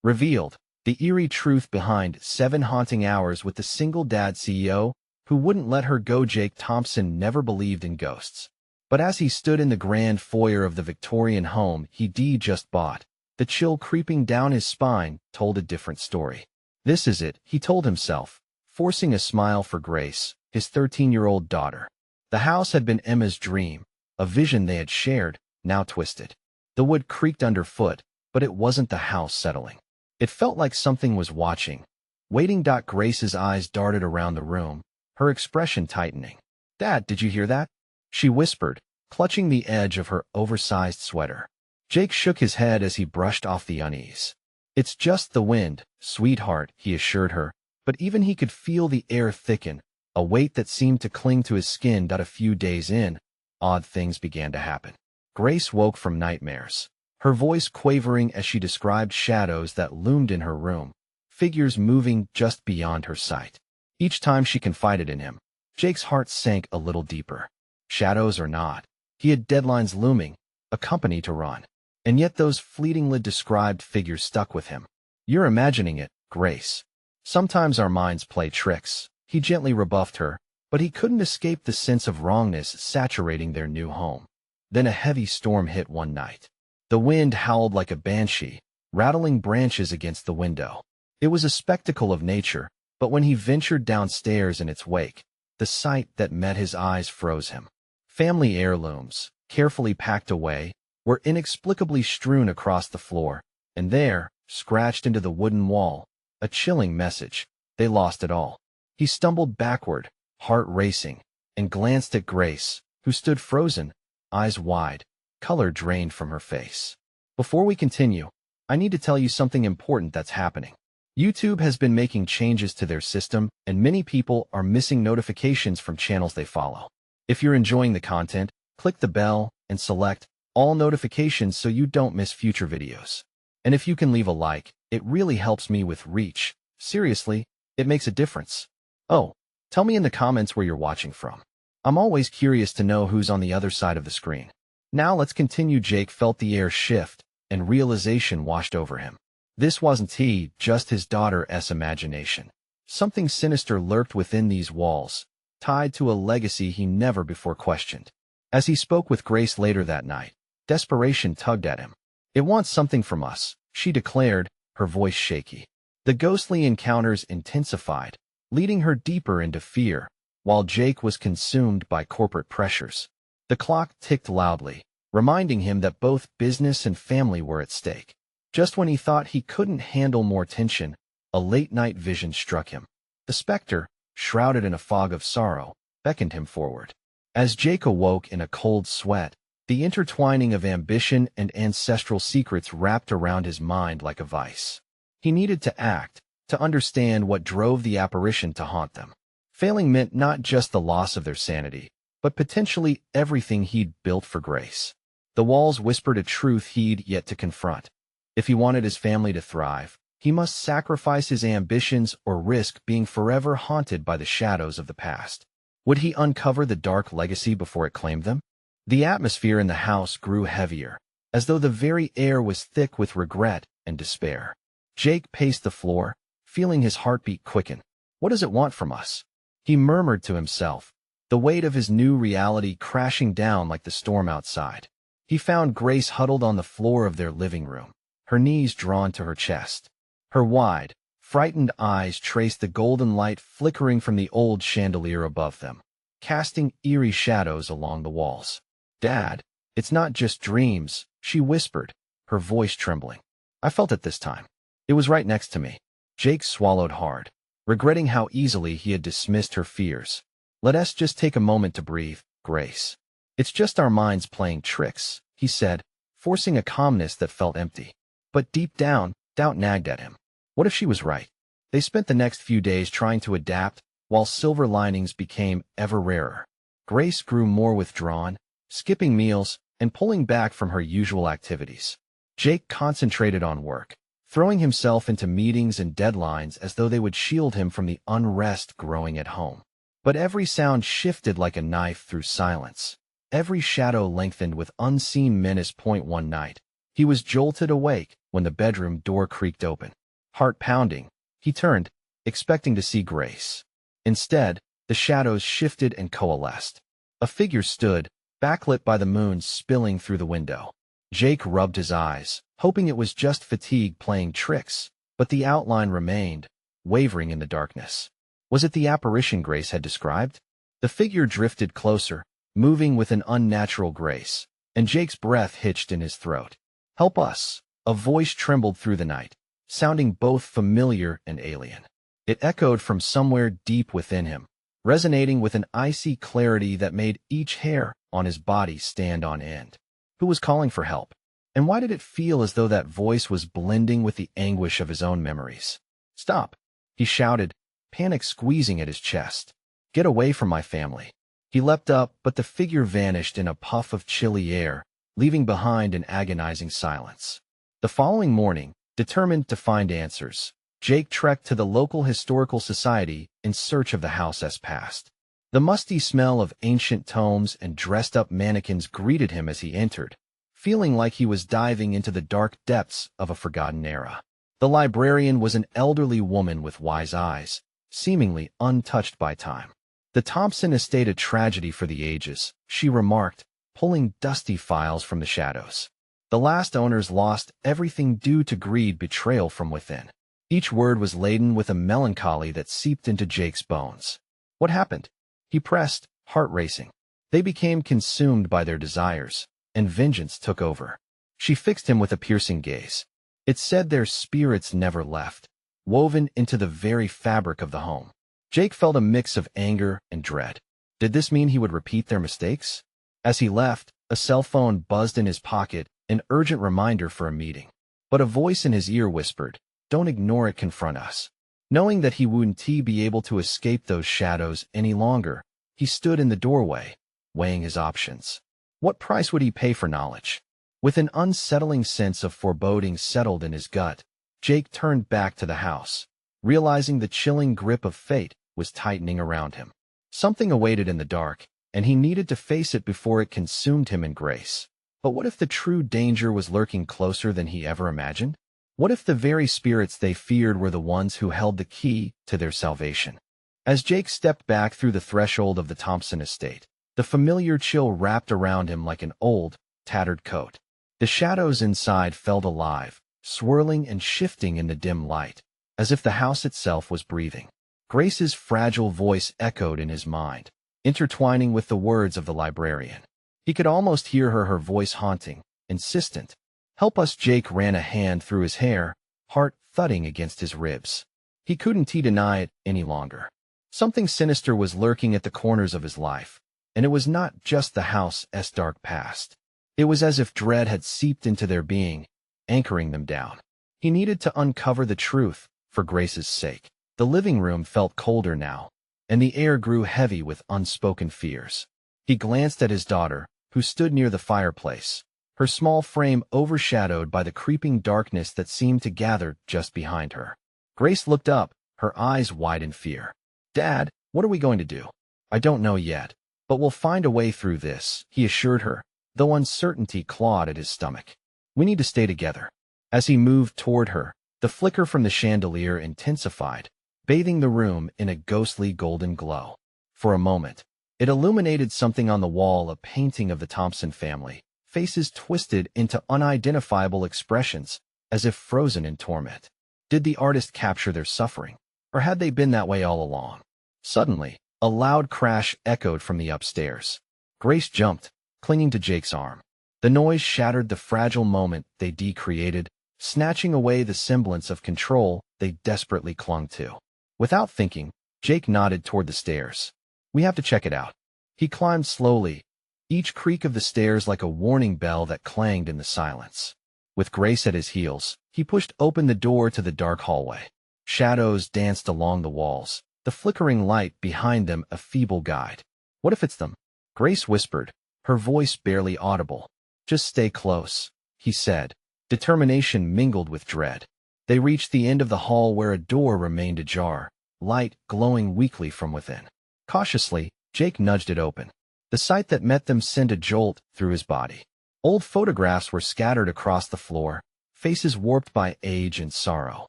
Revealed, the eerie truth behind 7 haunting hours with the single-dad CEO who wouldn't let her go. Jake Thompson never believed in ghosts. But as he stood in the grand foyer of the Victorian home he'd just bought, the chill creeping down his spine told a different story. This is it, he told himself, forcing a smile for Grace, his 13-year-old daughter. The house had been Emma's dream, a vision they had shared, now twisted. The wood creaked underfoot, but it wasn't the house settling. It felt like something was watching, waiting. Grace's eyes darted around the room, her expression tightening. "Dad, did you hear that?" she whispered, clutching the edge of her oversized sweater. Jake shook his head as he brushed off the unease. "It's just the wind, sweetheart," he assured her, but even he could feel the air thicken, a weight that seemed to cling to his skin. A few days in, odd things began to happen. Grace woke from nightmares, her voice quavering as she described shadows that loomed in her room, figures moving just beyond her sight. Each time she confided in him, Jake's heart sank a little deeper. Shadows or not, he had deadlines looming, a company to run. And yet those fleetingly described figures stuck with him. "You're imagining it, Grace. Sometimes our minds play tricks," he gently rebuffed her, but he couldn't escape the sense of wrongness saturating their new home. Then a heavy storm hit one night. The wind howled like a banshee, rattling branches against the window. It was a spectacle of nature, but when he ventured downstairs in its wake, the sight that met his eyes froze him. Family heirlooms, carefully packed away, were inexplicably strewn across the floor, and there, scratched into the wooden wall, a chilling message: they lost it all. He stumbled backward, heart racing, and glanced at Grace, who stood frozen, eyes wide, color drained from her face. "Before we continue, I need to tell you something important that's happening. YouTube has been making changes to their system, and many people are missing notifications from channels they follow. If you're enjoying the content, click the bell and select all notifications so you don't miss future videos. And if you can leave a like, it really helps me with reach. Seriously, it makes a difference. Oh, tell me in the comments where you're watching from. I'm always curious to know who's on the other side of the screen." Now let's continue. Jake felt the air shift, and realization washed over him. This wasn't just his daughter's imagination. Something sinister lurked within these walls, tied to a legacy he never before questioned. As he spoke with Grace later that night, desperation tugged at him. "It wants something from us," she declared, her voice shaky. The ghostly encounters intensified, leading her deeper into fear, while Jake was consumed by corporate pressures. The clock ticked loudly, reminding him that both business and family were at stake. Just when he thought he couldn't handle more tension, a late-night vision struck him. The specter, shrouded in a fog of sorrow, beckoned him forward. As Jake awoke in a cold sweat, the intertwining of ambition and ancestral secrets wrapped around his mind like a vice. He needed to act, to understand what drove the apparition to haunt them. Failing meant not just the loss of their sanity, but potentially everything he'd built for Grace. The walls whispered a truth he'd yet to confront. If he wanted his family to thrive, he must sacrifice his ambitions or risk being forever haunted by the shadows of the past. Would he uncover the dark legacy before it claimed them? The atmosphere in the house grew heavier, as though the very air was thick with regret and despair. Jake paced the floor, feeling his heartbeat quicken. "What does it want from us?" he murmured to himself, the weight of his new reality crashing down like the storm outside. He found Grace huddled on the floor of their living room, her knees drawn to her chest. Her wide, frightened eyes traced the golden light flickering from the old chandelier above them, casting eerie shadows along the walls. "Dad, it's not just dreams," she whispered, her voice trembling. "I felt it this time. It was right next to me." Jake swallowed hard, regretting how easily he had dismissed her fears. "Let us just take a moment to breathe, Grace. It's just our minds playing tricks," he said, forcing a calmness that felt empty. But deep down, doubt nagged at him. What if she was right? They spent the next few days trying to adapt, while silver linings became ever rarer. Grace grew more withdrawn, skipping meals and pulling back from her usual activities. Jake concentrated on work, throwing himself into meetings and deadlines as though they would shield him from the unrest growing at home. But every sound shifted like a knife through silence. Every shadow lengthened with unseen menace. One night, he He was jolted awake when the bedroom door creaked open. Heart pounding, he turned, expecting to see Grace. Instead, the shadows shifted and coalesced. A figure stood, backlit by the moon spilling through the window. Jake rubbed his eyes, hoping it was just fatigue playing tricks, but the outline remained, wavering in the darkness. Was it the apparition Grace had described? The figure drifted closer, moving with an unnatural grace, and Jake's breath hitched in his throat. "Help us!" A voice trembled through the night, sounding both familiar and alien. It echoed from somewhere deep within him, resonating with an icy clarity that made each hair on his body stand on end. Who was calling for help? And why did it feel as though that voice was blending with the anguish of his own memories? "Stop!" he shouted, panic squeezing at his chest. "Get away from my family." He leapt up, but the figure vanished in a puff of chilly air, leaving behind an agonizing silence. The following morning, determined to find answers, Jake trekked to the local historical society in search of the house's past. The musty smell of ancient tomes and dressed-up mannequins greeted him as he entered, feeling like he was diving into the dark depths of a forgotten era. The librarian was an elderly woman with wise eyes, seemingly untouched by time. "The Thompson estate a tragedy for the ages," she remarked, pulling dusty files from the shadows. "The last owners lost everything due to greed, betrayal from within." Each word was laden with a melancholy that seeped into Jake's bones. What happened? He pressed, heart racing. They became consumed by their desires, and vengeance took over. She fixed him with a piercing gaze. It said their spirits never left, woven into the very fabric of the home. Jake felt a mix of anger and dread. Did this mean he would repeat their mistakes? As he left, a cell phone buzzed in his pocket, an urgent reminder for a meeting. But a voice in his ear whispered, "Don't ignore it, confront us." Knowing that he wouldn't be able to escape those shadows any longer, he stood in the doorway, weighing his options. What price would he pay for knowledge? With an unsettling sense of foreboding settled in his gut, Jake turned back to the house, realizing the chilling grip of fate was tightening around him. Something awaited in the dark, and he needed to face it before it consumed him in Grace. But what if the true danger was lurking closer than he ever imagined? What if the very spirits they feared were the ones who held the key to their salvation? As Jake stepped back through the threshold of the Thompson estate, the familiar chill wrapped around him like an old, tattered coat. The shadows inside felt alive, swirling and shifting in the dim light, as if the house itself was breathing. Grace's fragile voice echoed in his mind, intertwining with the words of the librarian. He could almost hear her voice haunting, insistent. "Help us!" Jake ran a hand through his hair, heart thudding against his ribs. He couldn't deny it any longer. Something sinister was lurking at the corners of his life, and it was not just the house's dark past. It was as if dread had seeped into their being, anchoring them down. He needed to uncover the truth, for Grace's sake. The living room felt colder now, and the air grew heavy with unspoken fears. He glanced at his daughter, who stood near the fireplace, her small frame overshadowed by the creeping darkness that seemed to gather just behind her. Grace looked up, her eyes wide in fear. "Dad, what are we going to do?" "I don't know yet, but we'll find a way through this," he assured her, though uncertainty clawed at his stomach. "We need to stay together." As he moved toward her, the flicker from the chandelier intensified, bathing the room in a ghostly golden glow. For a moment, it illuminated something on the wall, a painting of the Thompson family, faces twisted into unidentifiable expressions, as if frozen in torment. Did the artist capture their suffering, or had they been that way all along? Suddenly, a loud crash echoed from the upstairs. Grace jumped, clinging to Jake's arm. The noise shattered the fragile moment they created, snatching away the semblance of control they desperately clung to. Without thinking, Jake nodded toward the stairs. "We have to check it out." He climbed slowly, each creak of the stairs like a warning bell that clanged in the silence. With Grace at his heels, he pushed open the door to the dark hallway. Shadows danced along the walls, the flickering light behind them a feeble guide. "What if it's them?" Grace whispered, her voice barely audible. "Just stay close," he said, determination mingled with dread. They reached the end of the hall where a door remained ajar, light glowing weakly from within. Cautiously, Jake nudged it open. The sight that met them sent a jolt through his body. Old photographs were scattered across the floor, faces warped by age and sorrow.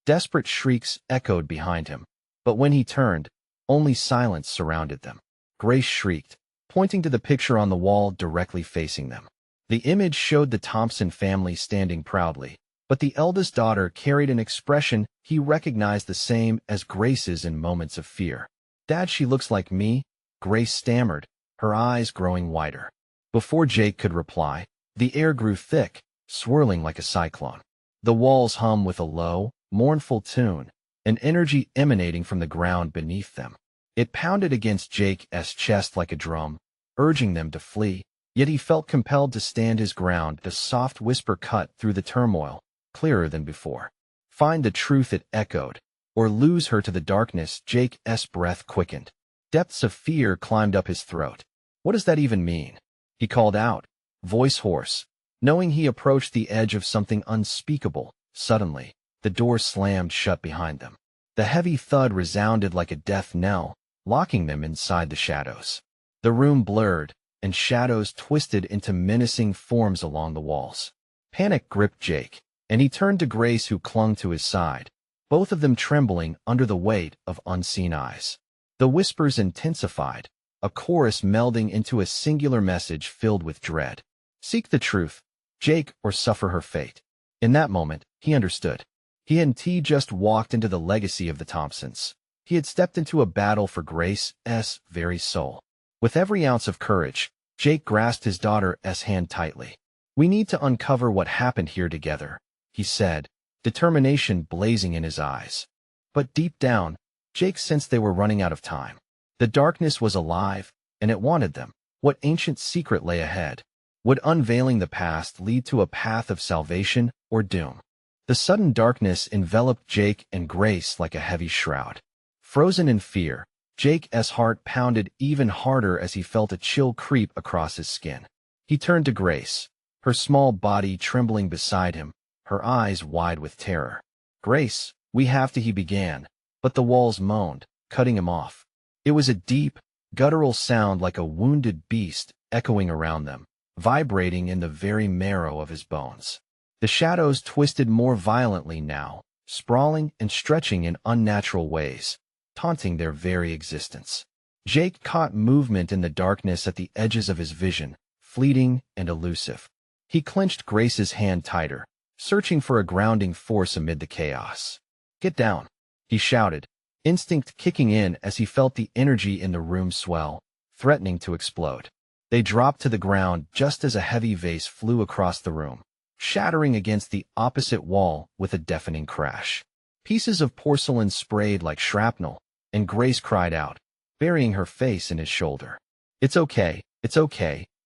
Desperate shrieks echoed behind him, but when he turned, only silence surrounded them. Grace shrieked, pointing to the picture on the wall directly facing them. The image showed the Thompson family standing proudly, but the eldest daughter carried an expression he recognized the same as Grace's in moments of fear. "Dad, she looks like me," Grace stammered, her eyes growing wider. Before Jake could reply, the air grew thick, swirling like a cyclone. The walls hummed with a low, mournful tune, an energy emanating from the ground beneath them. It pounded against Jake's chest like a drum, urging them to flee, yet he felt compelled to stand his ground. The soft whisper cut through the turmoil, clearer than before. "Find the truth," it echoed, "or lose her to the darkness." Jake's breath quickened. Depths of fear climbed up his throat. "What does that even mean?" he called out, voice hoarse, knowing he approached the edge of something unspeakable. Suddenly, the door slammed shut behind them. The heavy thud resounded like a death knell, locking them inside the shadows. The room blurred, and shadows twisted into menacing forms along the walls. Panic gripped Jake, and he turned to Grace, who clung to his side, both of them trembling under the weight of unseen eyes. The whispers intensified, a chorus melding into a singular message filled with dread. "Seek the truth, Jake, or suffer her fate." In that moment, he understood. He hadn't just walked into the legacy of the Thompsons. He had stepped into a battle for Grace's very soul. With every ounce of courage, Jake grasped his daughter's hand tightly. "We need to uncover what happened here together," he said, determination blazing in his eyes. But deep down, Jake sensed they were running out of time. The darkness was alive, and it wanted them. What ancient secret lay ahead? Would unveiling the past lead to a path of salvation or doom? The sudden darkness enveloped Jake and Grace like a heavy shroud. Frozen in fear, Jake's heart pounded even harder as he felt a chill creep across his skin. He turned to Grace, her small body trembling beside him, her eyes wide with terror. "Grace, we have to," he began, but the walls moaned, cutting him off. It was a deep, guttural sound like a wounded beast echoing around them, vibrating in the very marrow of his bones. The shadows twisted more violently now, sprawling and stretching in unnatural ways, taunting their very existence. Jake caught movement in the darkness at the edges of his vision, fleeting and elusive. He clenched Grace's hand tighter, searching for a grounding force amid the chaos. "Get down," he shouted, instinct kicking in as he felt the energy in the room swell, threatening to explode. They dropped to the ground just as a heavy vase flew across the room, shattering against the opposite wall with a deafening crash. Pieces of porcelain sprayed like shrapnel, and Grace cried out, burying her face in his shoulder. It's okay,"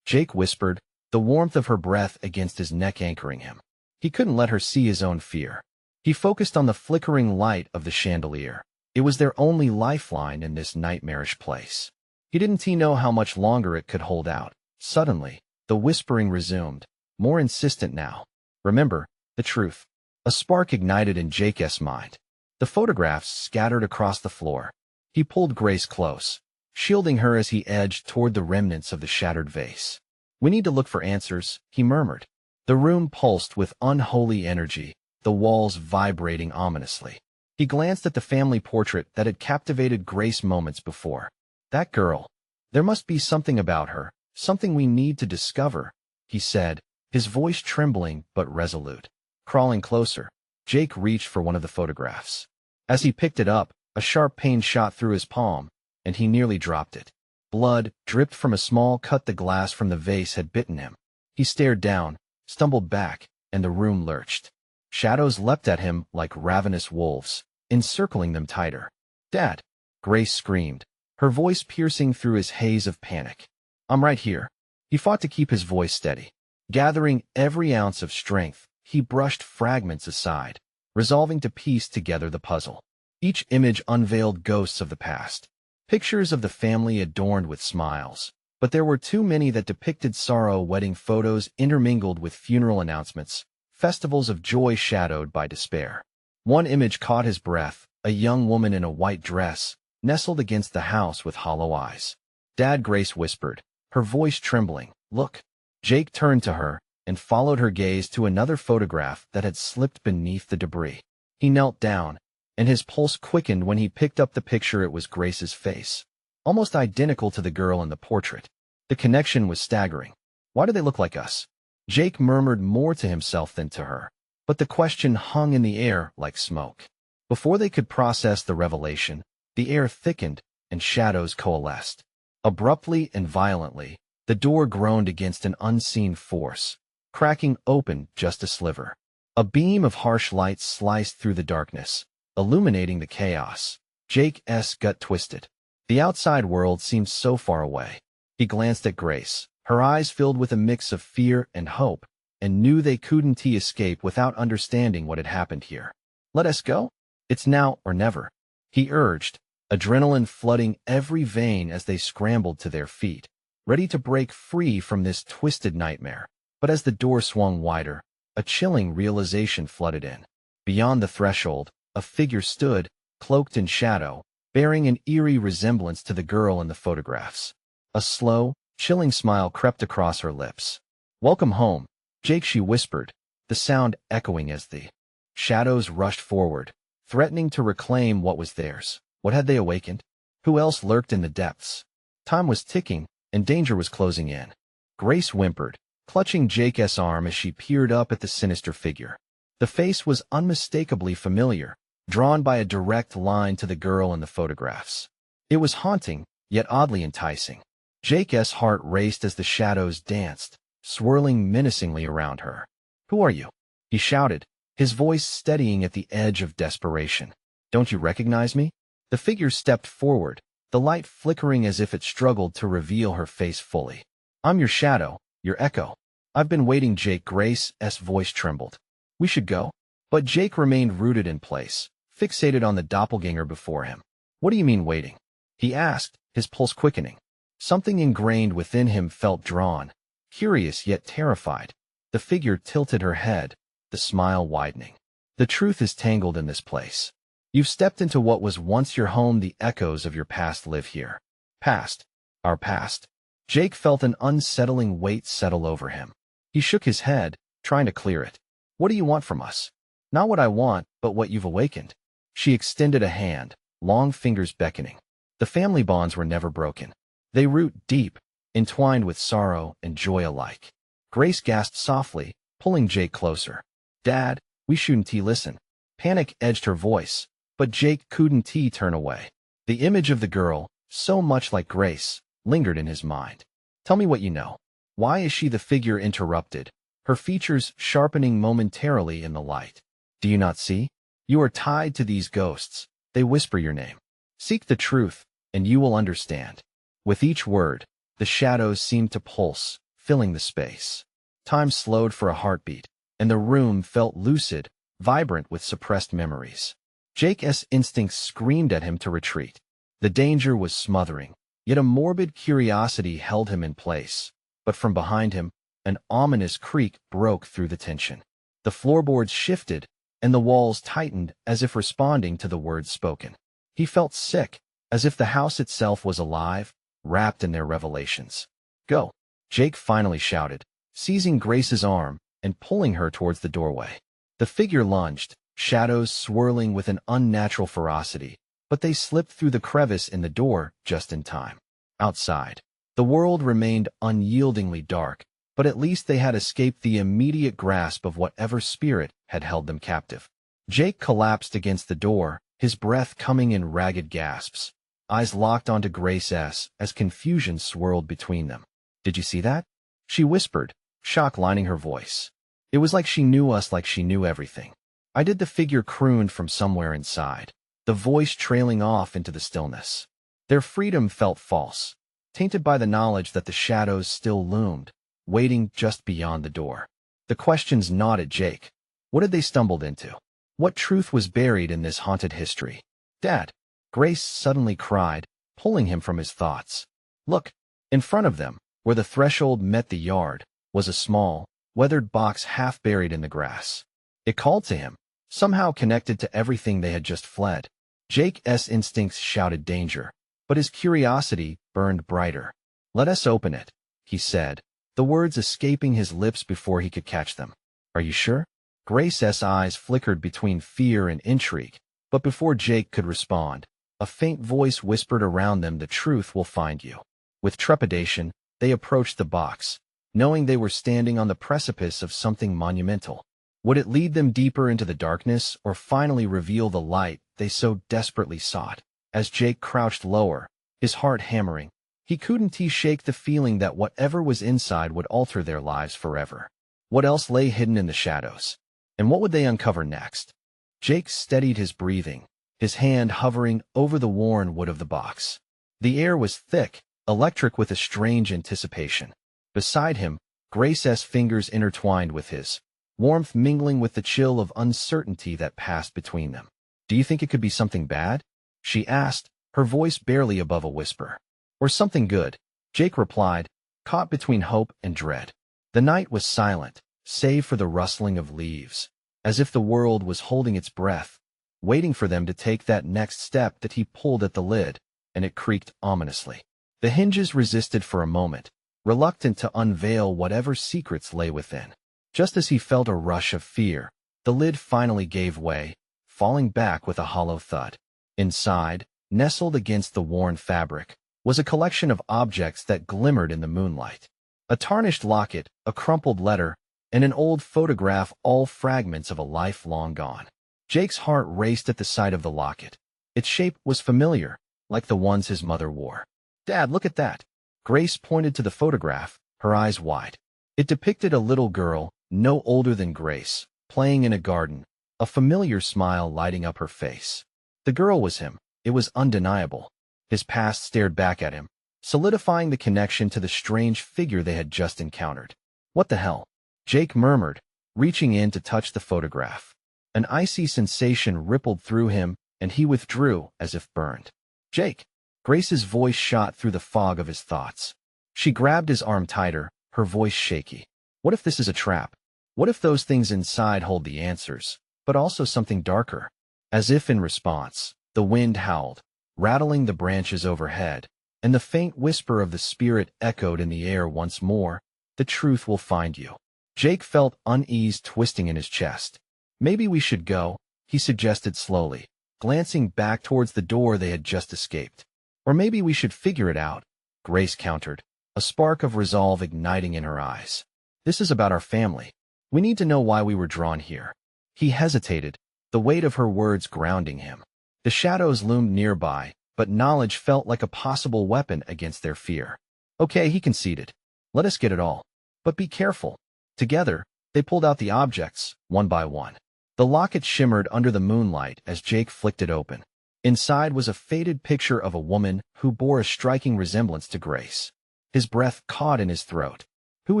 Jake whispered, the warmth of her breath against his neck anchoring him. He couldn't let her see his own fear. He focused on the flickering light of the chandelier. It was their only lifeline in this nightmarish place. He didn't know how much longer it could hold out. Suddenly, the whispering resumed, more insistent now. "Remember, the truth." A spark ignited in Jake's mind. The photographs scattered across the floor. He pulled Grace close, shielding her as he edged toward the remnants of the shattered vase. "We need to look for answers," he murmured. The room pulsed with unholy energy, the walls vibrating ominously. He glanced at the family portrait that had captivated Grace moments before. "That girl. There must be something about her, something we need to discover," he said, his voice trembling but resolute. Crawling closer, Jake reached for one of the photographs. As he picked it up, a sharp pain shot through his palm, and he nearly dropped it. Blood dripped from a small cut. The glass from the vase had bitten him. He stared down, stumbled back, and the room lurched. Shadows leapt at him like ravenous wolves, encircling them tighter. "Dad!" Grace screamed, her voice piercing through his haze of panic. "I'm right here." He fought to keep his voice steady. Gathering every ounce of strength, he brushed fragments aside, resolving to piece together the puzzle. Each image unveiled ghosts of the past, pictures of the family adorned with smiles, but there were too many that depicted sorrow. Wedding photos intermingled with funeral announcements, festivals of joy shadowed by despair. One image caught his breath, a young woman in a white dress, nestled against the house with hollow eyes. "Dad," Grace whispered, her voice trembling, "look." Jake turned to her and followed her gaze to another photograph that had slipped beneath the debris. He knelt down, and his pulse quickened when he picked up the picture. It was Grace's face, almost identical to the girl in the portrait. The connection was staggering. Why do they look like us? Jake murmured more to himself than to her, but the question hung in the air like smoke. Before they could process the revelation, the air thickened and shadows coalesced. Abruptly and violently, the door groaned against an unseen force, cracking open just a sliver. A beam of harsh light sliced through the darkness, illuminating the chaos. Jake's gut twisted. The outside world seemed so far away. He glanced at Grace, her eyes filled with a mix of fear and hope, and knew they couldn't escape without understanding what had happened here. "Let us go? It's now or never," he urged, adrenaline flooding every vein as they scrambled to their feet, ready to break free from this twisted nightmare. But as the door swung wider, a chilling realization flooded in. Beyond the threshold, a figure stood, cloaked in shadow, bearing an eerie resemblance to the girl in the photographs. A slow, chilling smile crept across her lips. "Welcome home, Jake," she whispered, the sound echoing as the shadows rushed forward, threatening to reclaim what was theirs. What had they awakened? Who else lurked in the depths? Time was ticking, and danger was closing in. Grace whimpered, clutching Jake's arm as she peered up at the sinister figure. The face was unmistakably familiar, drawn by a direct line to the girl in the photographs. It was haunting, yet oddly enticing. Jake's heart raced as the shadows danced, swirling menacingly around her. "Who are you?" he shouted, his voice steadying at the edge of desperation. "Don't you recognize me?" The figure stepped forward, the light flickering as if it struggled to reveal her face fully. "I'm your shadow, your echo. I've been waiting." Grace's voice trembled. "We should go." But Jake remained rooted in place, fixated on the doppelganger before him. "What do you mean waiting?" he asked, his pulse quickening. Something ingrained within him felt drawn, curious yet terrified. The figure tilted her head, the smile widening. "The truth is tangled in this place. You've stepped into what was once your home. The echoes of your past live here." "Past? Our past?" Jake felt an unsettling weight settle over him. He shook his head, trying to clear it. "What do you want from us?" "Not what I want, but what you've awakened." She extended a hand, long fingers beckoning. The family bonds were never broken. They root deep, entwined with sorrow and joy alike. Grace gasped softly, pulling Jake closer. "Dad, we shouldn't listen." Panic edged her voice, but Jake couldn't turn away. The image of the girl, so much like Grace, lingered in his mind. "Tell me what you know." "Why is she?" the figure interrupted, her features sharpening momentarily in the light. "Do you not see? You are tied to these ghosts. They whisper your name. Seek the truth, and you will understand." With each word, the shadows seemed to pulse, filling the space. Time slowed for a heartbeat, and the room felt lucid, vibrant with suppressed memories. Jake's instincts screamed at him to retreat. The danger was smothering, yet a morbid curiosity held him in place. But from behind him, an ominous creak broke through the tension. The floorboards shifted, and the walls tightened as if responding to the words spoken. He felt sick, as if the house itself was alive, wrapped in their revelations. "Go," Jake finally shouted, seizing Grace's arm and pulling her towards the doorway. The figure lunged, shadows swirling with an unnatural ferocity, but they slipped through the crevice in the door just in time. Outside, the world remained unyieldingly dark, but at least they had escaped the immediate grasp of whatever spirit had held them captive. Jake collapsed against the door, his breath coming in ragged gasps, eyes locked onto Grace's as confusion swirled between them. "Did you see that?" she whispered, shock lining her voice. "It was like she knew us, like she knew everything." "I did," the figure crooned from somewhere inside, the voice trailing off into the stillness. Their freedom felt false, tainted by the knowledge that the shadows still loomed, waiting just beyond the door. The questions gnawed at Jake. What had they stumbled into? What truth was buried in this haunted history? "Dad!" Grace suddenly cried, pulling him from his thoughts. Look! In front of them, where the threshold met the yard, was a small, weathered box half buried in the grass. It called to him, somehow connected to everything they had just fled. Jake's instincts shouted danger, but his curiosity burned brighter. "Let us open it," he said, the words escaping his lips before he could catch them. "Are you sure?" Grace's eyes flickered between fear and intrigue, but before Jake could respond, a faint voice whispered around them, "The truth will find you." With trepidation, they approached the box, knowing they were standing on the precipice of something monumental. Would it lead them deeper into the darkness or finally reveal the light they so desperately sought? As Jake crouched lower, his heart hammering, he couldn't shake the feeling that whatever was inside would alter their lives forever. What else lay hidden in the shadows? And what would they uncover next? Jake steadied his breathing, his hand hovering over the worn wood of the box. The air was thick, electric with a strange anticipation. Beside him, Grace's fingers intertwined with his, warmth mingling with the chill of uncertainty that passed between them. "Do you think it could be something bad?" she asked, her voice barely above a whisper. "Or something good," Jake replied, caught between hope and dread. The night was silent, save for the rustling of leaves, as if the world was holding its breath, waiting for them to take that next step. That he pulled at the lid, and it creaked ominously. The hinges resisted for a moment, reluctant to unveil whatever secrets lay within. Just as he felt a rush of fear, the lid finally gave way, falling back with a hollow thud. Inside, nestled against the worn fabric, was a collection of objects that glimmered in the moonlight. A tarnished locket, a crumpled letter, and an old photograph, all fragments of a life long gone. Jake's heart raced at the sight of the locket. Its shape was familiar, like the ones his mother wore. "Dad, look at that." Grace pointed to the photograph, her eyes wide. It depicted a little girl, no older than Grace, playing in a garden, a familiar smile lighting up her face. The girl was him. It was undeniable. His past stared back at him, solidifying the connection to the strange figure they had just encountered. "What the hell?" Jake murmured, reaching in to touch the photograph. An icy sensation rippled through him, and he withdrew as if burned. "Jake!" Grace's voice shot through the fog of his thoughts. She grabbed his arm tighter, her voice shaky. "What if this is a trap? What if those things inside hold the answers, but also something darker?" As if in response, the wind howled, rattling the branches overhead, and the faint whisper of the spirit echoed in the air once more, "The truth will find you." Jake felt unease twisting in his chest. "Maybe we should go," he suggested slowly, glancing back towards the door they had just escaped. "Or maybe we should figure it out," Grace countered, a spark of resolve igniting in her eyes. "This is about our family. We need to know why we were drawn here." He hesitated, the weight of her words grounding him. The shadows loomed nearby, but knowledge felt like a possible weapon against their fear. "Okay," he conceded. "Let us get it all. But be careful." Together, they pulled out the objects, one by one. The locket shimmered under the moonlight as Jake flicked it open. Inside was a faded picture of a woman who bore a striking resemblance to Grace. His breath caught in his throat. "Who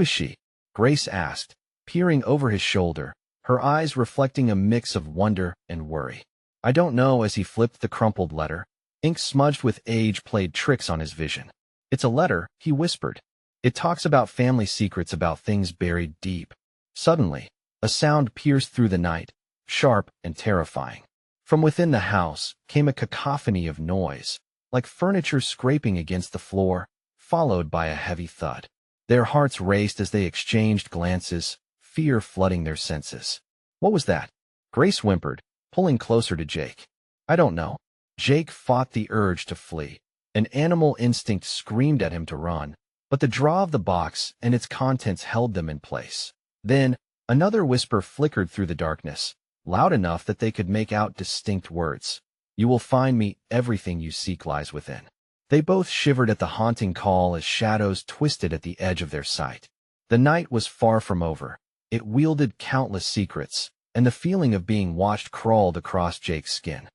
is she?" Grace asked, peering over his shoulder, her eyes reflecting a mix of wonder and worry. "I don't know," as he flipped the crumpled letter. Ink smudged with age played tricks on his vision. "It's a letter," he whispered. "It talks about family secrets, about things buried deep." Suddenly, a sound pierced through the night, sharp and terrifying. From within the house came a cacophony of noise, like furniture scraping against the floor, followed by a heavy thud. Their hearts raced as they exchanged glances, fear flooding their senses. "What was that?" Grace whimpered, pulling closer to Jake. "I don't know." Jake fought the urge to flee. An animal instinct screamed at him to run, but the draw of the box and its contents held them in place. Then, another whisper flickered through the darkness, loud enough that they could make out distinct words. "You will find me, everything you seek lies within." They both shivered at the haunting call as shadows twisted at the edge of their sight. The night was far from over. It wielded countless secrets, and the feeling of being watched crawled across Jake's skin.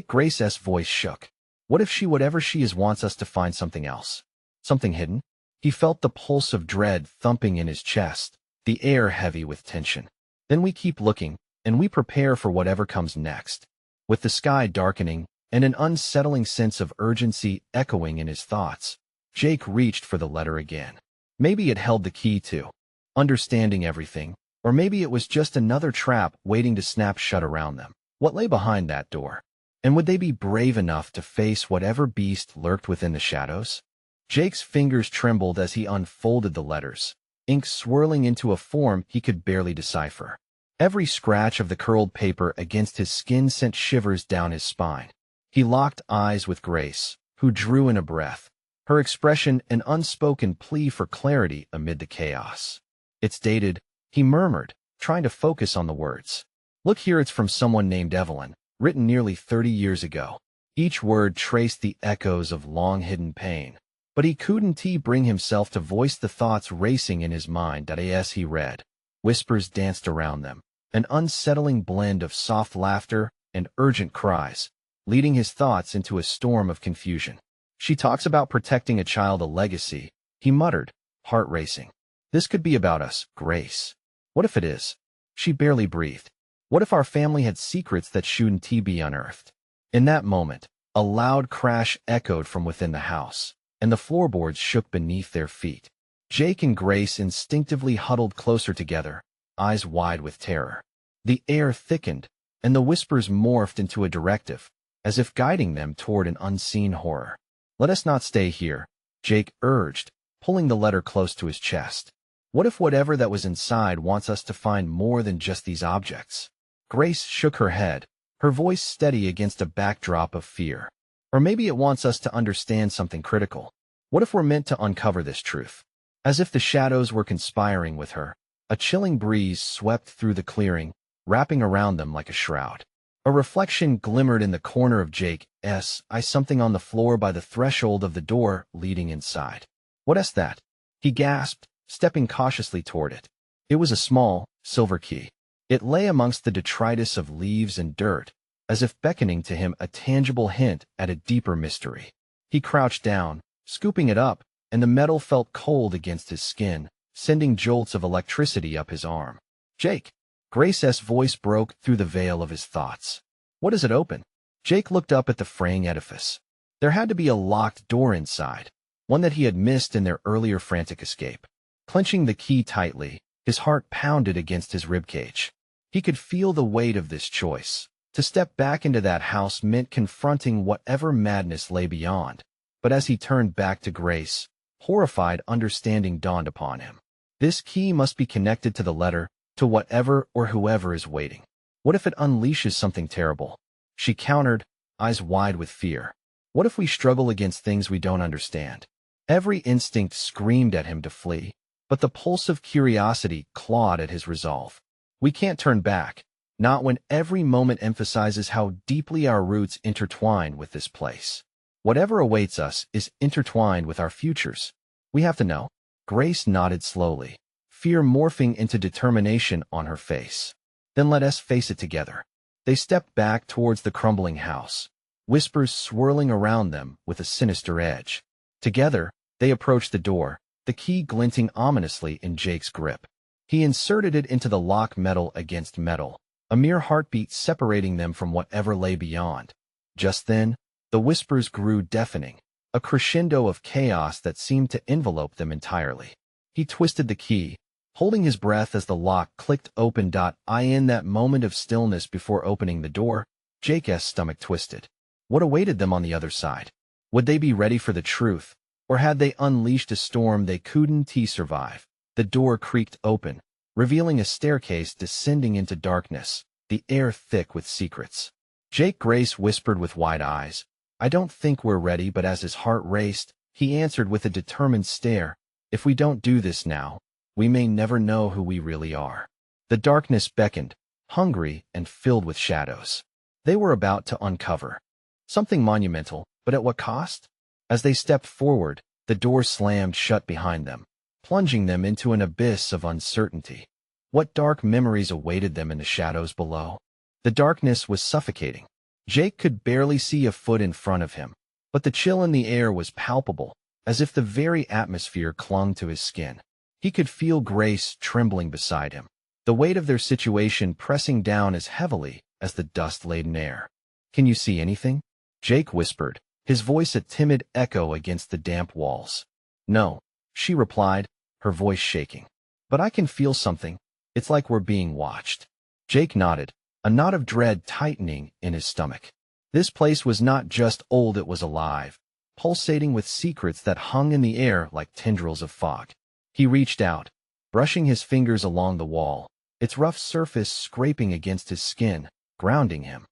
Grace's voice shook. "What if whatever she is wants us to find something else? Something hidden?" He felt the pulse of dread thumping in his chest, the air heavy with tension. "Then we keep looking, and we prepare for whatever comes next." With the sky darkening and an unsettling sense of urgency echoing in his thoughts, Jake reached for the letter again. Maybe it held the key to understanding everything, or maybe it was just another trap waiting to snap shut around them. What lay behind that door? And would they be brave enough to face whatever beast lurked within the shadows? Jake's fingers trembled as he unfolded the letters, ink swirling into a form he could barely decipher. Every scratch of the curled paper against his skin sent shivers down his spine. He locked eyes with Grace, who drew in a breath, her expression an unspoken plea for clarity amid the chaos. "It's dated," he murmured, trying to focus on the words. "Look here, it's from someone named Evelyn, written nearly 30 years ago." Each word traced the echoes of long-hidden pain, but he couldn't bring himself to voice the thoughts racing in his mind. As he read, whispers danced around them, an unsettling blend of soft laughter and urgent cries, leading his thoughts into a storm of confusion. "She talks about protecting a child, a legacy," he muttered, heart racing. "This could be about us, Grace. What if it is?" She barely breathed. "What if our family had secrets that shouldn't be unearthed?" In that moment, a loud crash echoed from within the house, and the floorboards shook beneath their feet. Jake and Grace instinctively huddled closer together, eyes wide with terror. The air thickened, and the whispers morphed into a directive, as if guiding them toward an unseen horror. "Let us not stay here," Jake urged, pulling the letter close to his chest. "What if whatever that was inside wants us to find more than just these objects?" Grace shook her head, her voice steady against a backdrop of fear. "Or maybe it wants us to understand something critical. What if we're meant to uncover this truth?" As if the shadows were conspiring with her, a chilling breeze swept through the clearing, wrapping around them like a shroud. A reflection glimmered in the corner of Jake's eye, something on the floor by the threshold of the door leading inside. "What is that?" he gasped, stepping cautiously toward it. It was a small, silver key. It lay amongst the detritus of leaves and dirt, as if beckoning to him a tangible hint at a deeper mystery. He crouched down, scooping it up, and the metal felt cold against his skin, sending jolts of electricity up his arm. "Jake!" Grace's voice broke through the veil of his thoughts. "What does it open?" Jake looked up at the fraying edifice. There had to be a locked door inside, one that he had missed in their earlier frantic escape. Clenching the key tightly, his heart pounded against his ribcage. He could feel the weight of this choice. To step back into that house meant confronting whatever madness lay beyond. But as he turned back to Grace, horrified understanding dawned upon him. This key must be connected to the letter, to whatever or whoever is waiting. What if it unleashes something terrible? She countered, eyes wide with fear. What if we struggle against things we don't understand? Every instinct screamed at him to flee, but the pulse of curiosity clawed at his resolve. We can't turn back, not when every moment emphasizes how deeply our roots intertwine with this place. Whatever awaits us is intertwined with our futures. We have to know. Grace nodded slowly, fear morphing into determination on her face. "Then let us face it together." They stepped back towards the crumbling house, whispers swirling around them with a sinister edge. Together, they approached the door, the key glinting ominously in Jake's grip. He inserted it into the lock, metal against metal, a mere heartbeat separating them from whatever lay beyond. Just then, the whispers grew deafening, a crescendo of chaos that seemed to envelope them entirely. He twisted the key, holding his breath as the lock clicked open. In that moment of stillness before opening the door, Jake's stomach twisted. What awaited them on the other side? Would they be ready for the truth, or had they unleashed a storm they couldn't survive? The door creaked open, revealing a staircase descending into darkness, the air thick with secrets. Grace whispered with wide eyes, "I don't think we're ready," but as his heart raced, he answered with a determined stare, "If we don't do this now, we may never know who we really are." The darkness beckoned, hungry and filled with shadows. They were about to uncover something monumental, but at what cost? As they stepped forward, the door slammed shut behind them, plunging them into an abyss of uncertainty. What dark memories awaited them in the shadows below? The darkness was suffocating. Jake could barely see a foot in front of him, but the chill in the air was palpable, as if the very atmosphere clung to his skin. He could feel Grace trembling beside him, the weight of their situation pressing down as heavily as the dust-laden air. "Can you see anything?" Jake whispered, his voice a timid echo against the damp walls. "No," she replied, her voice shaking. "But I can feel something. It's like we're being watched." Jake nodded, a knot of dread tightening in his stomach. This place was not just old, it was alive, pulsating with secrets that hung in the air like tendrils of fog. He reached out, brushing his fingers along the wall, its rough surface scraping against his skin, grounding him.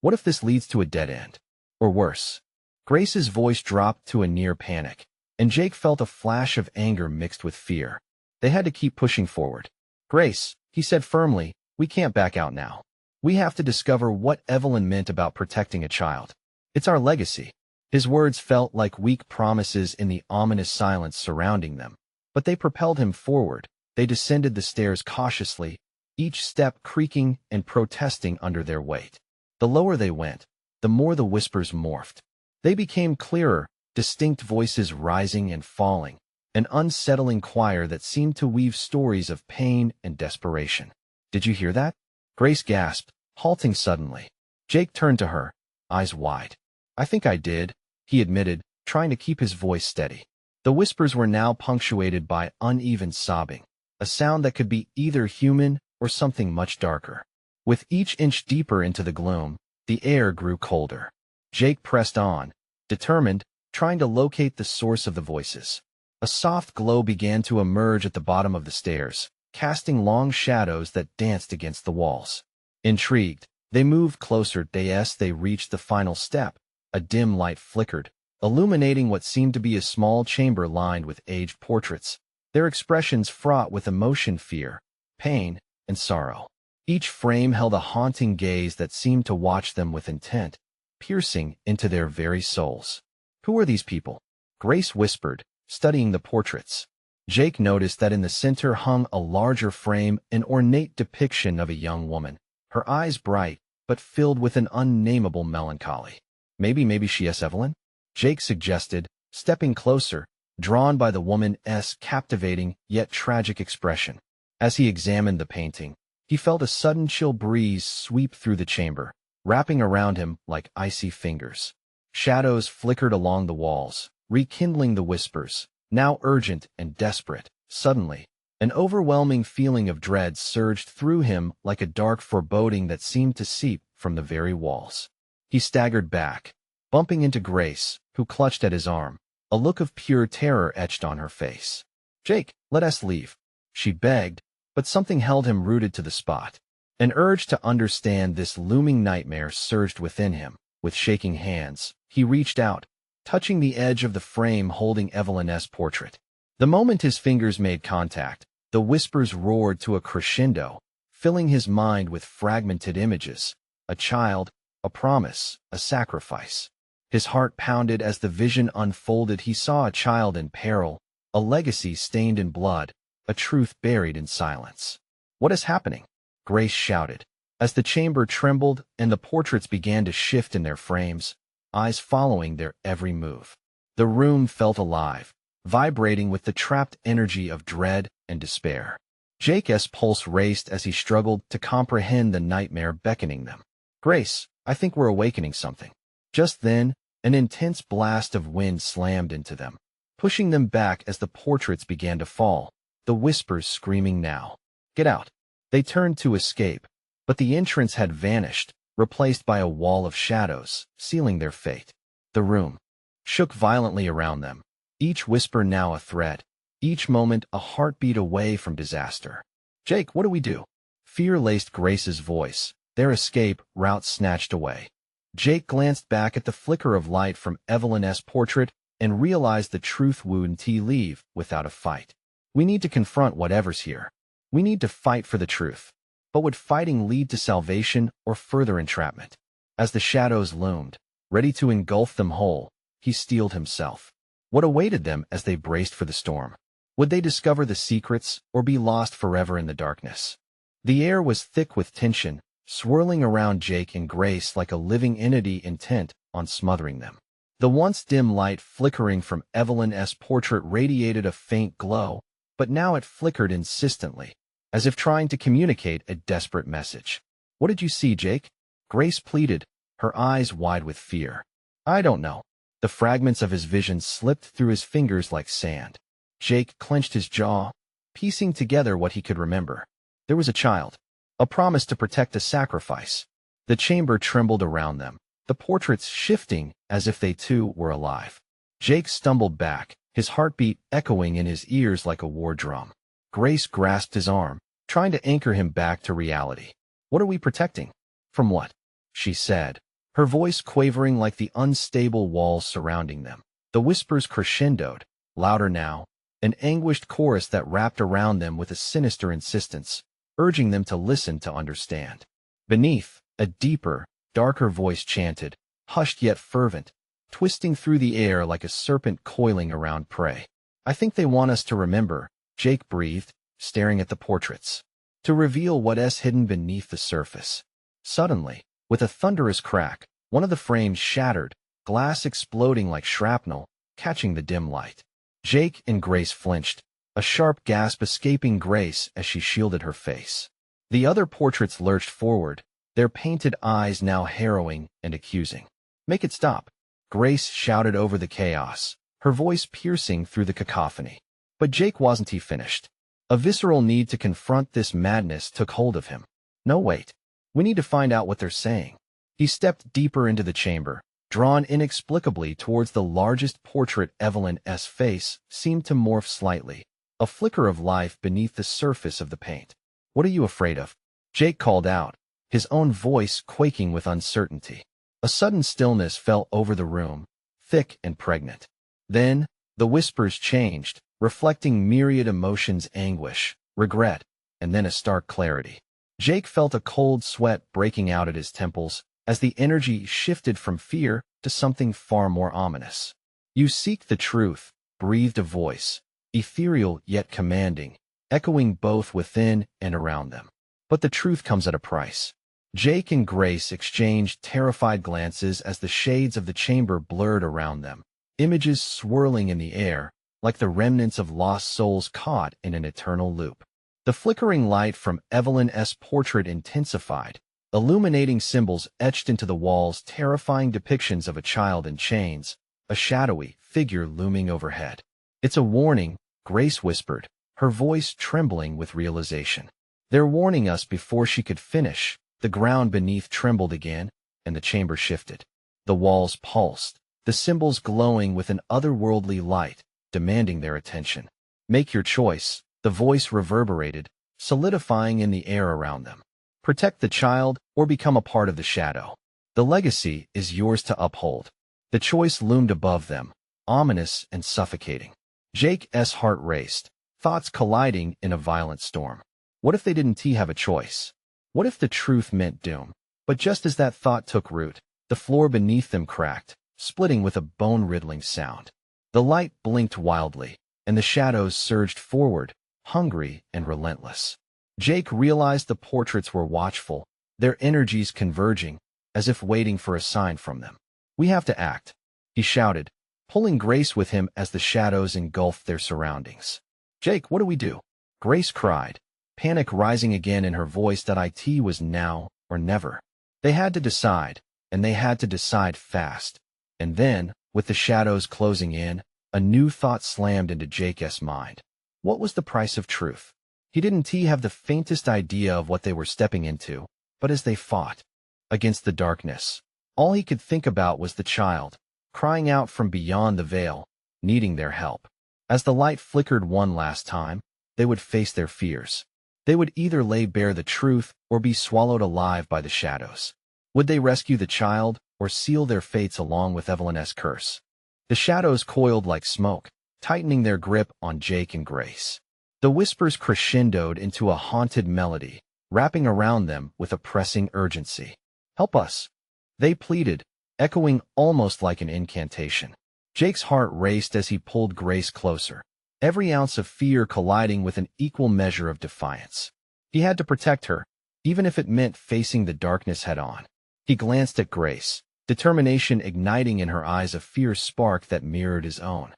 What if this leads to a dead end? Or worse? Grace's voice dropped to a near panic, and Jake felt a flash of anger mixed with fear. They had to keep pushing forward. Grace, he said firmly, we can't back out now. We have to discover what Evelyn meant about protecting a child. It's our legacy. His words felt like weak promises in the ominous silence surrounding them, but they propelled him forward. They descended the stairs cautiously, each step creaking and protesting under their weight. The lower they went, the more the whispers morphed. They became clearer, distinct voices rising and falling, an unsettling choir that seemed to weave stories of pain and desperation. Did you hear that? Grace gasped, halting suddenly. Jake turned to her, eyes wide. I think I did, he admitted, trying to keep his voice steady. The whispers were now punctuated by uneven sobbing, a sound that could be either human or something much darker. With each inch deeper into the gloom, the air grew colder. Jake pressed on, determined, trying to locate the source of the voices. A soft glow began to emerge at the bottom of the stairs, casting long shadows that danced against the walls. Intrigued, they moved closer. As they reached the final step, a dim light flickered, illuminating what seemed to be a small chamber lined with aged portraits, their expressions fraught with emotion, fear, pain, and sorrow. Each frame held a haunting gaze that seemed to watch them with intent, piercing into their very souls. Who are these people? Grace whispered, studying the portraits. Jake noticed that in the center hung a larger frame, an ornate depiction of a young woman, her eyes bright, but filled with an unnameable melancholy. Maybe she is Evelyn? Jake suggested, stepping closer, drawn by the woman's captivating yet tragic expression. As he examined the painting, he felt a sudden chill breeze sweep through the chamber, wrapping around him like icy fingers. Shadows flickered along the walls, rekindling the whispers, now urgent and desperate. Suddenly, an overwhelming feeling of dread surged through him like a dark foreboding that seemed to seep from the very walls. He staggered back, bumping into Grace, who clutched at his arm, a look of pure terror etched on her face. Jake, let us leave, she begged, but something held him rooted to the spot. An urge to understand this looming nightmare surged within him. With shaking hands, he reached out, touching the edge of the frame holding Evelyn's portrait. The moment his fingers made contact, the whispers roared to a crescendo, filling his mind with fragmented images. A child, a promise, a sacrifice. His heart pounded as the vision unfolded. He saw a child in peril, a legacy stained in blood, a truth buried in silence. What is happening? Grace shouted, as the chamber trembled and the portraits began to shift in their frames, eyes following their every move. The room felt alive, vibrating with the trapped energy of dread and despair. Jake's pulse raced as he struggled to comprehend the nightmare beckoning them. Grace, I think we're awakening something. Just then, an intense blast of wind slammed into them, pushing them back as the portraits began to fall, the whispers screaming now. Get out. They turned to escape, but the entrance had vanished, replaced by a wall of shadows, sealing their fate. The room shook violently around them, each whisper now a threat, each moment a heartbeat away from disaster. Jake, what do we do? Fear laced Grace's voice, their escape route snatched away. Jake glanced back at the flicker of light from Evelyn's portrait and realized the truth wouldn't leave without a fight. We need to confront whatever's here. We need to fight for the truth. But would fighting lead to salvation or further entrapment? As the shadows loomed, ready to engulf them whole, he steeled himself. What awaited them as they braced for the storm? Would they discover the secrets or be lost forever in the darkness? The air was thick with tension, swirling around Jake and Grace like a living entity intent on smothering them. The once dim light flickering from Evelyn's portrait radiated a faint glow, but now it flickered insistently, as if trying to communicate a desperate message. What did you see, Jake? Grace pleaded, her eyes wide with fear. I don't know. The fragments of his vision slipped through his fingers like sand. Jake clenched his jaw, piecing together what he could remember. There was a child, a promise to protect, a sacrifice. The chamber trembled around them, the portraits shifting as if they too were alive. Jake stumbled back, his heartbeat echoing in his ears like a war drum. Grace grasped his arm, trying to anchor him back to reality. What are we protecting? From what? She said, her voice quavering like the unstable walls surrounding them. The whispers crescendoed, louder now, an anguished chorus that wrapped around them with a sinister insistence, urging them to listen to understand. Beneath, a deeper, darker voice chanted, hushed yet fervent, twisting through the air like a serpent coiling around prey. I think they want us to remember, Jake breathed, staring at the portraits. To reveal what is hidden beneath the surface. Suddenly, with a thunderous crack, one of the frames shattered, glass exploding like shrapnel, catching the dim light. Jake and Grace flinched, a sharp gasp escaping Grace as she shielded her face. The other portraits lurched forward, their painted eyes now harrowing and accusing. Make it stop, Grace shouted over the chaos, her voice piercing through the cacophony. But Jake wasn't finished. A visceral need to confront this madness took hold of him. No, wait. We need to find out what they're saying. He stepped deeper into the chamber, drawn inexplicably towards the largest portrait. Evelyn's face seemed to morph slightly, a flicker of life beneath the surface of the paint. What are you afraid of? Jake called out, his own voice quaking with uncertainty. A sudden stillness fell over the room, thick and pregnant. Then, the whispers changed, reflecting myriad emotions: anguish, regret, and then a stark clarity. Jake felt a cold sweat breaking out at his temples as the energy shifted from fear to something far more ominous. You seek the truth, breathed a voice, ethereal yet commanding, echoing both within and around them. But the truth comes at a price. Jake and Grace exchanged terrified glances as the shades of the chamber blurred around them, images swirling in the air, like the remnants of lost souls caught in an eternal loop. The flickering light from Evelyn's portrait intensified, illuminating symbols etched into the walls, terrifying depictions of a child in chains, a shadowy figure looming overhead. It's a warning, Grace whispered, her voice trembling with realization. They're warning us. Before she could finish, the ground beneath trembled again, and the chamber shifted. The walls pulsed, the symbols glowing with an otherworldly light, demanding their attention. Make your choice, the voice reverberated, solidifying in the air around them. Protect the child or become a part of the shadow. The legacy is yours to uphold. The choice loomed above them, ominous and suffocating. Jake's heart raced, thoughts colliding in a violent storm. What if they didn't have a choice? What if the truth meant doom? But just as that thought took root, the floor beneath them cracked, splitting with a bone-riddling sound. The light blinked wildly, and the shadows surged forward, hungry and relentless. Jake realized the portraits were watchful, their energies converging, as if waiting for a sign from them. We have to act, he shouted, pulling Grace with him as the shadows engulfed their surroundings. Jake, what do we do? Grace cried, panic rising again in her voice. That it was now or never. They had to decide, and they had to decide fast. And then, with the shadows closing in, a new thought slammed into Jake's mind. What was the price of truth? He didn't have the faintest idea of what they were stepping into, but as they fought against the darkness, all he could think about was the child, crying out from beyond the veil, needing their help. As the light flickered one last time, they would face their fears. They would either lay bare the truth or be swallowed alive by the shadows. Would they rescue the child or seal their fates along with Evelyn's curse? The shadows coiled like smoke, tightening their grip on Jake and Grace. The whispers crescendoed into a haunted melody, wrapping around them with a pressing urgency. Help us, they pleaded, echoing almost like an incantation. Jake's heart raced as he pulled Grace closer, every ounce of fear colliding with an equal measure of defiance. He had to protect her, even if it meant facing the darkness head-on. He glanced at Grace, determination igniting in her eyes, a fierce spark that mirrored his own.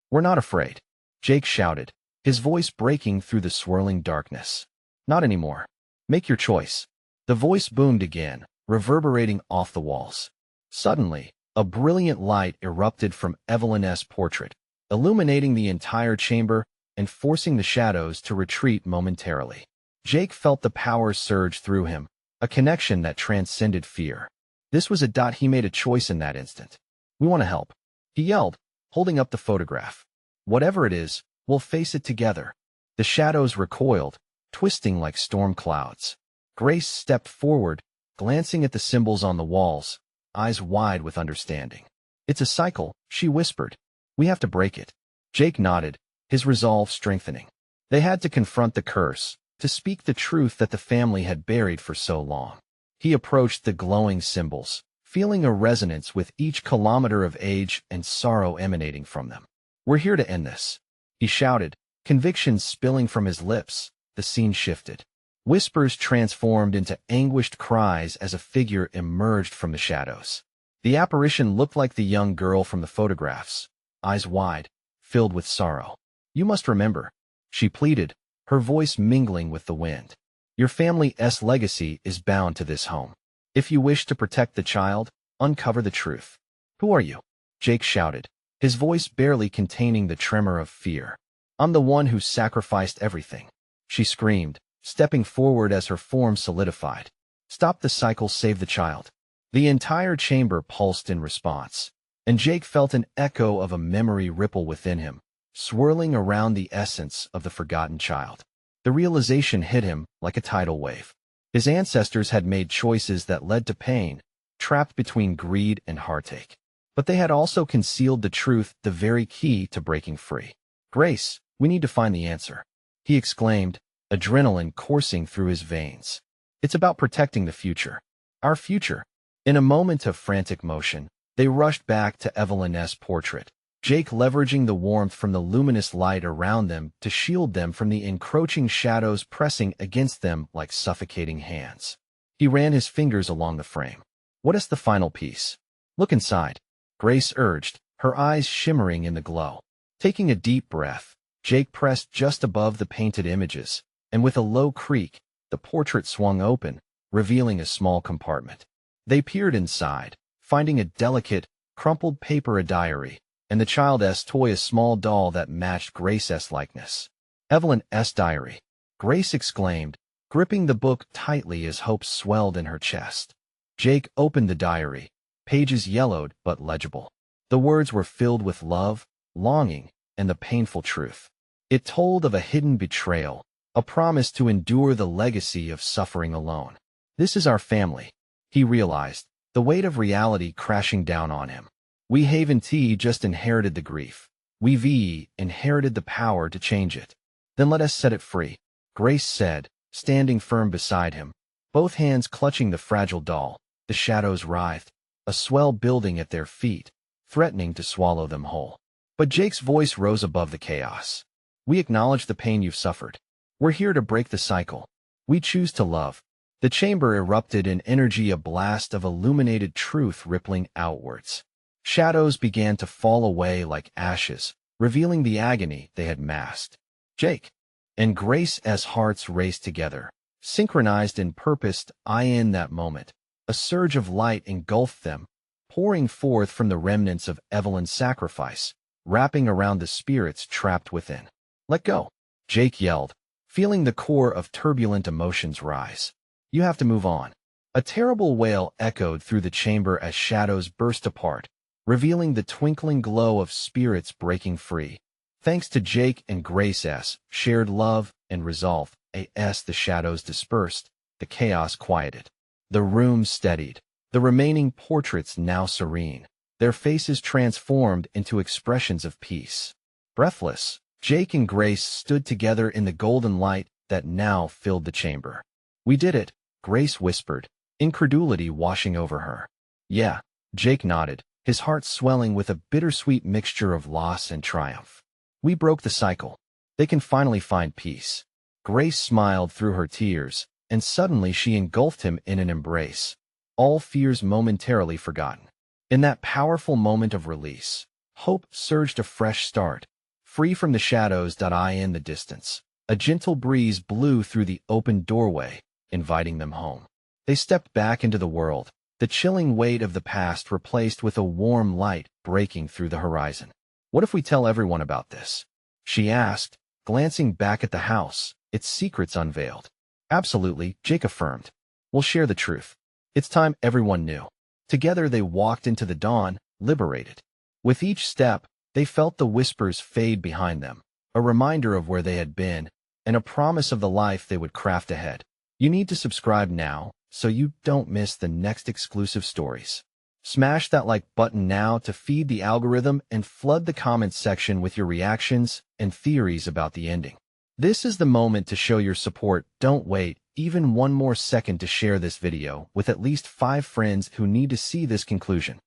We're not afraid, Jake shouted, his voice breaking through the swirling darkness. Not anymore. Make your choice. The voice boomed again, reverberating off the walls. Suddenly, a brilliant light erupted from Evelyn's portrait, illuminating the entire chamber and forcing the shadows to retreat momentarily. Jake felt the power surge through him, a connection that transcended fear. This was a He made a choice in that instant. We want to help, he yelled, holding up the photograph. Whatever it is, we'll face it together. The shadows recoiled, twisting like storm clouds. Grace stepped forward, glancing at the symbols on the walls, eyes wide with understanding. "It's a cycle," she whispered. "We have to break it." Jake nodded, his resolve strengthening. They had to confront the curse, to speak the truth that the family had buried for so long. He approached the glowing symbols, feeling a resonance with each kilometer of age and sorrow emanating from them. "We're here to end this," he shouted, conviction spilling from his lips. The scene shifted. Whispers transformed into anguished cries as a figure emerged from the shadows. The apparition looked like the young girl from the photographs, eyes wide, filled with sorrow. "You must remember," she pleaded, her voice mingling with the wind. "Your family's legacy is bound to this home. If you wish to protect the child, uncover the truth." "Who are you?" Jake shouted, his voice barely containing the tremor of fear. "I'm the one who sacrificed everything," she screamed, stepping forward as her form solidified. "Stop the cycle, save the child." The entire chamber pulsed in response, and Jake felt an echo of a memory ripple within him, swirling around the essence of the forgotten child. The realization hit him like a tidal wave. His ancestors had made choices that led to pain, trapped between greed and heartache. But they had also concealed the truth, the very key to breaking free. "Grace, we need to find the answer," he exclaimed, adrenaline coursing through his veins. "It's about protecting the future. Our future." In a moment of frantic motion, they rushed back to Evelyn's portrait, Jake leveraging the warmth from the luminous light around them to shield them from the encroaching shadows pressing against them like suffocating hands. He ran his fingers along the frame. "What is the final piece?" "Look inside," Grace urged, her eyes shimmering in the glow. Taking a deep breath, Jake pressed just above the painted images, and with a low creak, the portrait swung open, revealing a small compartment. They peered inside, finding a delicate, crumpled paper, a diary, and the child's toy, a small doll that matched Grace's likeness. "Evelyn's diary," Grace exclaimed, gripping the book tightly as hope swelled in her chest. Jake opened the diary, pages yellowed but legible. The words were filled with love, longing, and the painful truth. It told of a hidden betrayal, a promise to endure the legacy of suffering alone. "This is our family," he realized, the weight of reality crashing down on him. "We haven't just inherited the grief. We've inherited the power to change it." "Then let us set it free," Grace said, standing firm beside him, both hands clutching the fragile doll. The shadows writhed, a swell building at their feet, threatening to swallow them whole. But Jake's voice rose above the chaos. "We acknowledge the pain you've suffered. We're here to break the cycle. We choose to love." The chamber erupted in energy, a blast of illuminated truth rippling outwards. Shadows began to fall away like ashes, revealing the agony they had masked. Jake and Grace's hearts raced together, synchronized in purpose. In that moment, a surge of light engulfed them, pouring forth from the remnants of Evelyn's sacrifice, wrapping around the spirits trapped within. "Let go," Jake yelled, feeling the core of turbulent emotions rise. "You have to move on." A terrible wail echoed through the chamber as shadows burst apart, revealing the twinkling glow of spirits breaking free. Thanks to Jake and Grace's shared love and resolve, as the shadows dispersed, the chaos quieted. The room steadied, the remaining portraits now serene, their faces transformed into expressions of peace. Breathless, Jake and Grace stood together in the golden light that now filled the chamber. "We did it," Grace whispered, incredulity washing over her. "Yeah," Jake nodded, his heart swelling with a bittersweet mixture of loss and triumph. "We broke the cycle. They can finally find peace." Grace smiled through her tears, and suddenly she engulfed him in an embrace, all fears momentarily forgotten. In that powerful moment of release, hope surged, a fresh start. Free from the shadows. In the distance, a gentle breeze blew through the open doorway, inviting them home. They stepped back into the world, the chilling weight of the past replaced with a warm light breaking through the horizon. "What if we tell everyone about this?" she asked, glancing back at the house, its secrets unveiled. "Absolutely," Jake affirmed. "We'll share the truth. It's time everyone knew." Together they walked into the dawn, liberated. With each step, they felt the whispers fade behind them, a reminder of where they had been and a promise of the life they would craft ahead. You need to subscribe now so you don't miss the next exclusive stories. Smash that like button now to feed the algorithm and flood the comments section with your reactions and theories about the ending. This is the moment to show your support. Don't wait even one more second to share this video with at least 5 friends who need to see this conclusion.